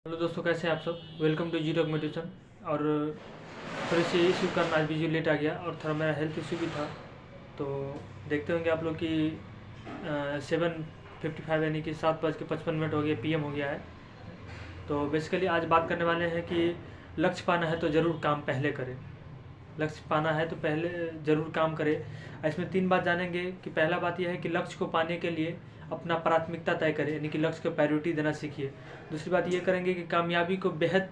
Hello दोस्तों, कैसे हैं आप सब। Welcome to zero meditation. और थोड़ी सी इशू कारण आज वीडियो लेट आ गया और थोड़ा मेरा हेल्थ इशू भी था। तो देखते होंगे आप लोग कि 7:55 यानी कि 7:55 हो गया, PM हो गया है। तो बेसिकली आज बात करने वाले हैं कि लक्ष्य पाना है तो ज़रूर काम पहले करें। लक्ष्य पाना है तो पहले ज़रूर काम करें। इसमें 3 बात जानेंगे कि पहला बात यह है कि लक्ष्य को पाने के लिए अपना प्राथमिकता तय करें, यानी कि लक्ष्य को प्रायोरिटी देना सीखिए। दूसरी बात ये करेंगे कि कामयाबी को बेहद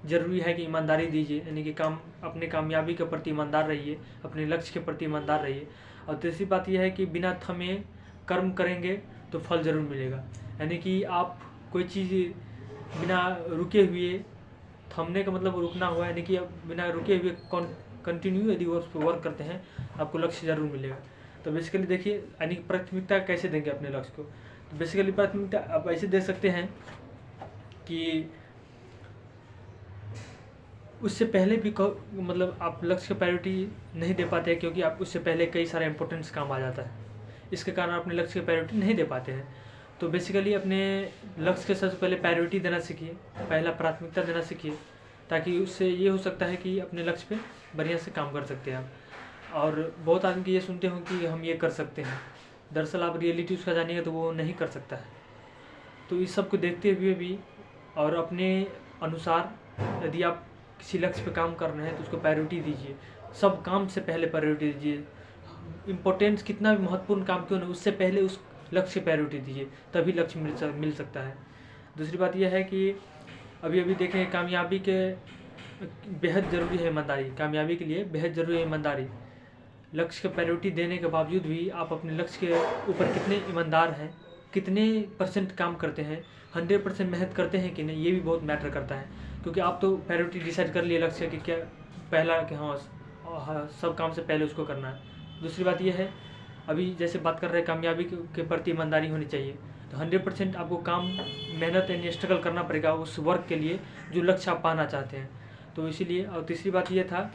ज़रूरी है कि ईमानदारी दीजिए, यानी कि अपने कामयाबी के प्रति ईमानदार रहिए, अपने लक्ष्य के प्रति ईमानदार रहिए। और तीसरी बात यह है कि बिना थमे कर्म करेंगे तो फल ज़रूर मिलेगा। यानी कि आप कोई चीज़ बिना रुके हुए, थमने का मतलब रुकना हुआ, यानी कि आप बिना रुके हुए कंटिन्यू यदि उस पर वर्क करते हैं आपको लक्ष्य ज़रूर मिलेगा। तो बेसिकली देखिए, यानी कि प्राथमिकता कैसे देंगे अपने लक्ष्य को। तो बेसिकली प्राथमिकता आप ऐसे दे सकते हैं कि उससे पहले भी मतलब आप लक्ष्य को प्रायोरिटी नहीं दे पाते हैं, क्योंकि आप उससे पहले कई सारे इंपॉर्टेंट्स काम आ जाता है। इसके कारण अपने लक्ष्य को प्रायोरिटी नहीं दे पाते हैं। तो बेसिकली अपने लक्ष्य के सबसे पहले प्रायोरिटी देना सीखिए, पहला प्राथमिकता देना सीखिए, ताकि उससे ये हो सकता है कि अपने लक्ष्य पे बढ़िया से काम कर सकते हैं आप। और बहुत आदमी की ये सुनते हो कि हम ये कर सकते हैं, दरअसल आप रियलिटी उसका जानिएगा तो वो नहीं कर सकता है। तो इस सब को देखते हुए भी और अपने अनुसार यदि आप किसी लक्ष्य पे काम कर रहे हैं तो उसको प्रायोरिटी दीजिए। सब काम से पहले प्रायोरिटी दीजिए। इम्पोर्टेंस कितना भी महत्वपूर्ण काम क्यों ना, उससे पहले उस लक्ष्य की प्रायोरिटी दीजिए, तभी लक्ष्य मिल सकता है। दूसरी बात यह है कि अभी देखें, कामयाबी के बेहद ज़रूरी है ईमानदारी। कामयाबी के लिए बेहद ज़रूरी है ईमानदारी। लक्ष्य को प्रायोरिटी देने के बावजूद भी आप अपने लक्ष्य के ऊपर कितने ईमानदार हैं, कितने % काम करते हैं, 100% मेहनत करते हैं कि नहीं, ये भी बहुत मैटर करता है। क्योंकि आप तो प्रायोरिटी डिसाइड कर लिए लक्ष्य कि क्या पहला, कि हाँ सब काम से पहले उसको करना है। दूसरी बात यह है, अभी जैसे बात कर रहे हैं कामयाबी के प्रति ईमानदारी होनी चाहिए, तो 100% आपको काम, मेहनत यानी स्ट्रगल करना पड़ेगा उस वर्क के लिए जो लक्ष्य आप पाना चाहते हैं। तो इसीलिए, और तीसरी बात यह था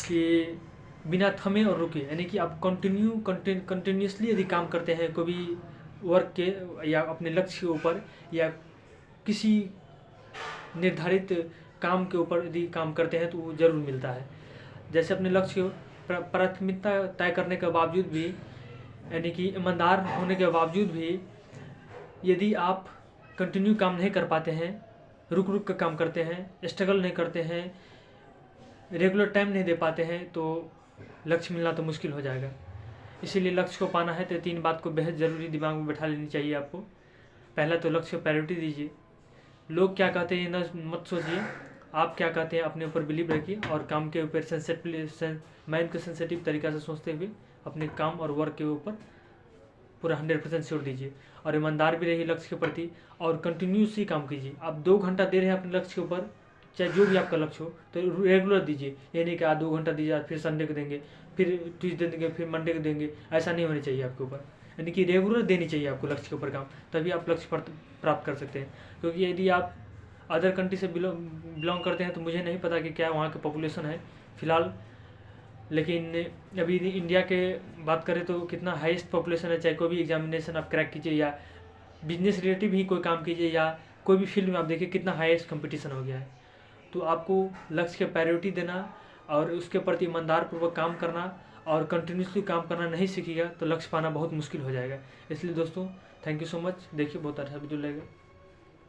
कि बिना थमे और रुके, यानी कि आप कंटिन्यूसली यदि काम करते हैं कोई भी वर्क के या अपने लक्ष्य के ऊपर या किसी निर्धारित काम के ऊपर यदि काम करते हैं तो वो ज़रूर मिलता है। जैसे अपने लक्ष्य को प्राथमिकता तय करने के बावजूद भी, यानी कि ईमानदार होने के बावजूद भी, यदि आप कंटिन्यू काम नहीं कर पाते हैं, रुक कर काम करते हैं, स्ट्रगल नहीं करते हैं, रेगुलर टाइम नहीं दे पाते हैं, तो लक्ष्य मिलना तो मुश्किल हो जाएगा। इसीलिए लक्ष्य को पाना है तो 3 बात को बेहद ज़रूरी दिमाग में बैठा लेनी चाहिए आपको। पहला तो लक्ष्य को प्रायोरिटी दीजिए। लोग क्या कहते हैं ना मत सोचिए, आप क्या कहते हैं अपने ऊपर बिलीव रखिए, और काम के ऊपर माइंड को सेंसिटिव तरीक़ा से सोचते हुए अपने काम और वर्क के ऊपर पूरा 100% श्योर दीजिए। और ईमानदार भी रहिए लक्ष्य के प्रति, और कंटिन्यूसली काम कीजिए। आप 2 घंटा दे रहे हैं अपने लक्ष्य के ऊपर, चाहे जो भी आपका लक्ष्य हो, तो रेगुलर दीजिए। ये नहीं कि आज 2 घंटा दीजिए, आज फिर संडे को देंगे, फिर ट्यूसडे देंगे, फिर मंडे को देंगे। ऐसा नहीं होना चाहिए आपके ऊपर, यानी कि रेगुलर देनी चाहिए आपको लक्ष्य के ऊपर काम, तभी आप लक्ष्य प्राप्त कर सकते हैं। क्योंकि यदि आप अदर कंट्री से बिलोंग करते हैं तो मुझे नहीं पता कि क्या वहाँ की पॉपुलेशन है फ़िलहाल, लेकिन अभी इंडिया के बात करें तो कितना हाईएस्ट पॉपुलेशन है। चाहे कोई भी एग्जामिनेशन आप क्रैक कीजिए या बिजनेस रिलेटेड ही कोई काम कीजिए या कोई भी फील्ड में आप देखिए कितना हाईएस्ट कंपटीशन हो गया है। तो आपको लक्ष्य के प्रायोरिटी देना और उसके प्रति ईमानदार पूर्वक काम करना और कंटिन्यूसली काम करना नहीं सीखिएगा तो लक्ष्य पाना बहुत मुश्किल हो जाएगा। इसलिए दोस्तों, थैंक यू सो मच। देखिए, बहुत अच्छा वीडियो लगेगा।